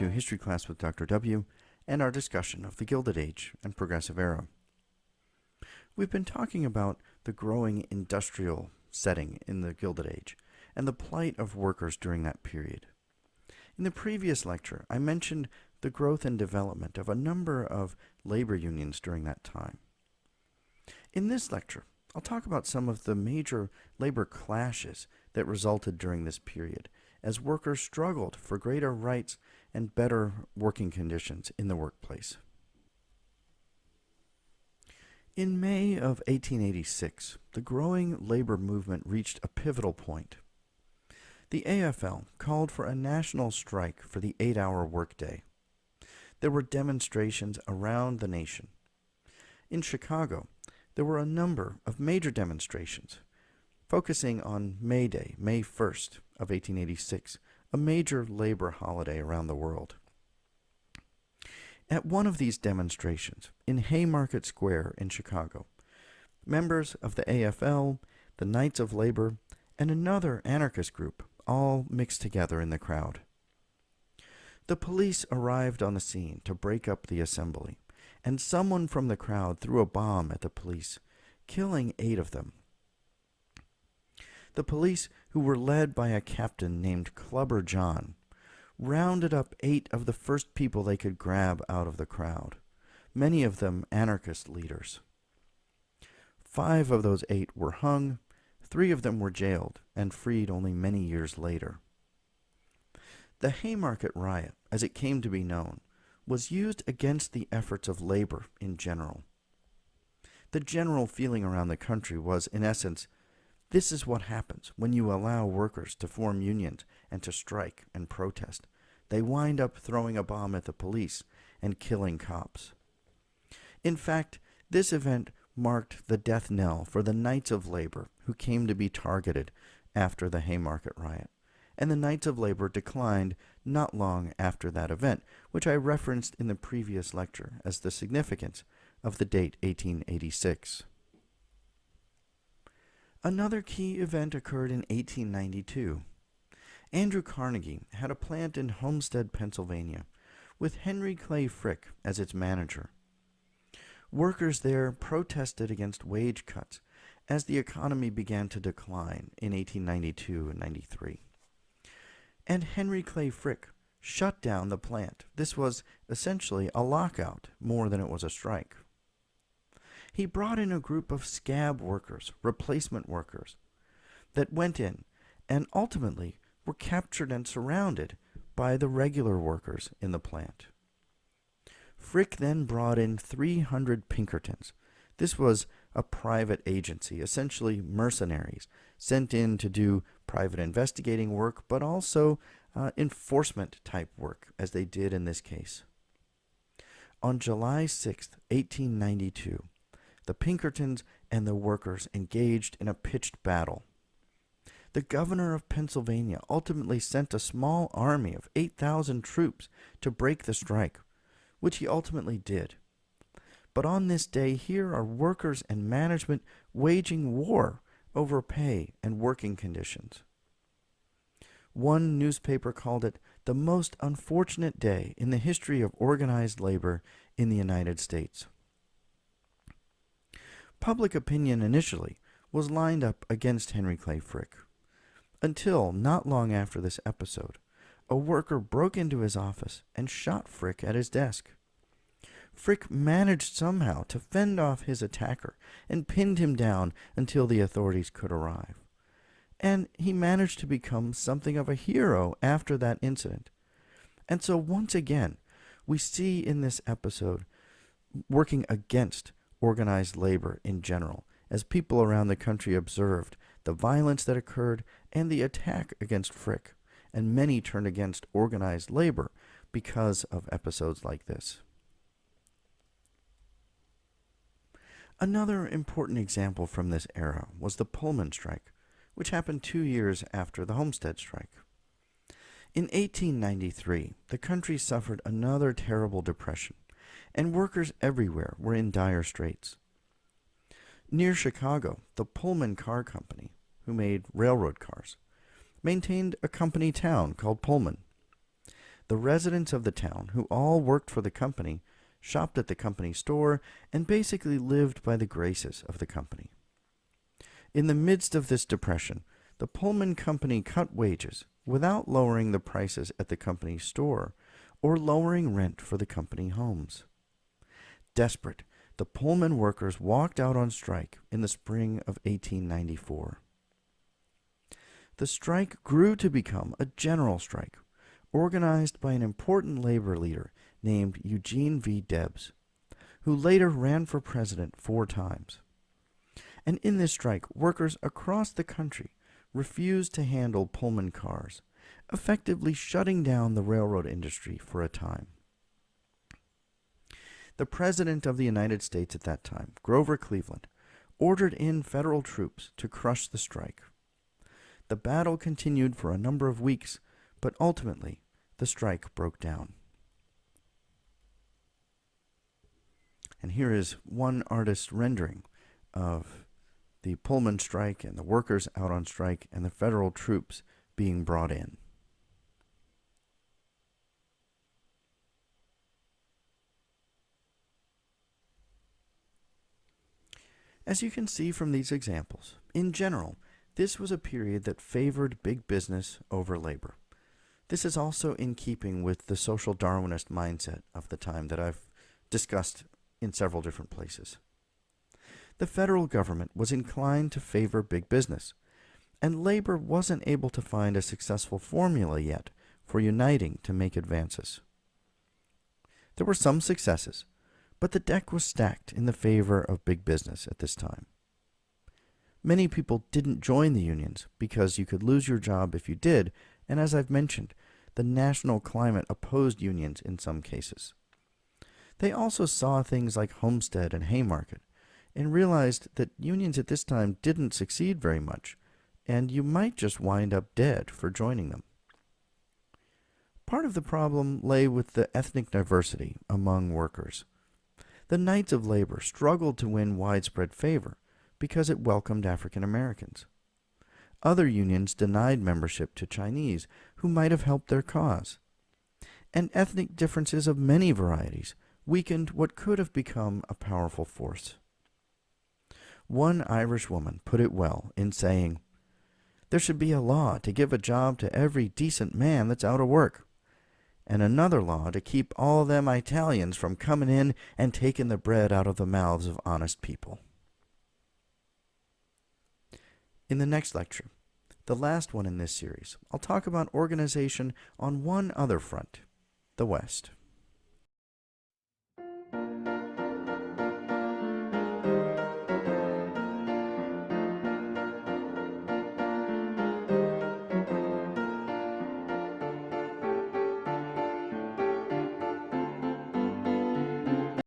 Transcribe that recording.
to History Class with Dr. W and our discussion of the Gilded Age and Progressive Era. We've been talking about the growing industrial setting in the Gilded Age and the plight of workers during that period. In the previous lecture, I mentioned the growth and development of a number of labor unions during that time. In this lecture, I'll talk about some of the major labor clashes that resulted during this period as workers struggled for greater rights and better working conditions in the workplace. In May of 1886, the growing labor movement reached a pivotal point. The AFL called for a national strike for the 8-hour workday. There were demonstrations around the nation. In Chicago, there were a number of major demonstrations focusing on May Day, May 1st of 1886, a major labor holiday around the world. At one of these demonstrations, in Haymarket Square in Chicago, members of the AFL, the Knights of Labor, and another anarchist group all mixed together in the crowd. The police arrived on the scene to break up the assembly, and someone from the crowd threw a bomb at the police, killing 8 of them. The police, who were led by a captain named Clubber John, rounded up 8 of the first people they could grab out of the crowd, many of them anarchist leaders. 5 of those 8 were hung, 3 of them were jailed and freed only many years later. The Haymarket Riot, as it came to be known, was used against the efforts of labor in general. The general feeling around the country was, in essence, this is what happens when you allow workers to form unions and to strike and protest. They wind up throwing a bomb at the police and killing cops. In fact, this event marked the death knell for the Knights of Labor who came to be targeted after the Haymarket Riot. And the Knights of Labor declined not long after that event, which I referenced in the previous lecture as the significance of the date 1886. Another key event occurred in 1892. Andrew Carnegie had a plant in Homestead, Pennsylvania, with Henry Clay Frick as its manager. Workers there protested against wage cuts as the economy began to decline in 1892 and 93. And Henry Clay Frick shut down the plant. This was essentially a lockout more than it was a strike. He brought in a group of scab workers, replacement workers, that went in and ultimately were captured and surrounded by the regular workers in the plant. Frick then brought in 300 Pinkertons. This was a private agency, essentially mercenaries, sent in to do private investigating work, but also enforcement type work, as they did in this case. On July 6, 1892, the Pinkertons and the workers engaged in a pitched battle. The governor of Pennsylvania ultimately sent a small army of 8,000 troops to break the strike, which he ultimately did. But on this day, here are workers and management waging war over pay and working conditions. One newspaper called it the most unfortunate day in the history of organized labor in the United States. Public opinion initially was lined up against Henry Clay Frick, until not long after this episode, a worker broke into his office and shot Frick at his desk. Frick managed somehow to fend off his attacker and pinned him down until the authorities could arrive. And he managed to become something of a hero after that incident. And so once again, we see in this episode working against organized labor in general, as people around the country observed the violence that occurred and the attack against Frick, and many turned against organized labor because of episodes like this. Another important example from this era was the Pullman Strike, which happened 2 years after the Homestead Strike. In 1893, the country suffered another terrible depression, and workers everywhere were in dire straits. Near Chicago, the Pullman Car Company, who made railroad cars, maintained a company town called Pullman. The residents of the town, who all worked for the company, shopped at the company store, and basically lived by the graces of the company. In the midst of this depression, the Pullman Company cut wages without lowering the prices at the company store or lowering rent for the company homes. Desperate, the Pullman workers walked out on strike in the spring of 1894. The strike grew to become a general strike, organized by an important labor leader named Eugene V. Debs, who later ran for president 4 times. And in this strike, workers across the country refused to handle Pullman cars, effectively shutting down the railroad industry for a time. The President of the United States at that time, Grover Cleveland, ordered in federal troops to crush the strike. The battle continued for a number of weeks, but ultimately the strike broke down. And here is one artist's rendering of the Pullman strike and the workers out on strike and the federal troops being brought in. As you can see from these examples, in general, this was a period that favored big business over labor. This is also in keeping with the social Darwinist mindset of the time that I've discussed in several different places. The federal government was inclined to favor big business, and labor wasn't able to find a successful formula yet for uniting to make advances. There were some successes, but the deck was stacked in the favor of big business at this time. Many people didn't join the unions because you could lose your job if you did, and as I've mentioned, the national climate opposed unions in some cases. They also saw things like Homestead and Haymarket and realized that unions at this time didn't succeed very much, and you might just wind up dead for joining them. Part of the problem lay with the ethnic diversity among workers. The Knights of Labor struggled to win widespread favor because it welcomed African Americans. Other unions denied membership to Chinese who might have helped their cause. And ethnic differences of many varieties weakened what could have become a powerful force. One Irish woman put it well in saying, "There should be a law to give a job to every decent man that's out of work, and another law to keep all them Italians from coming in and taking the bread out of the mouths of honest people." In the next lecture, the last one in this series, I'll talk about organization on one other front, the West.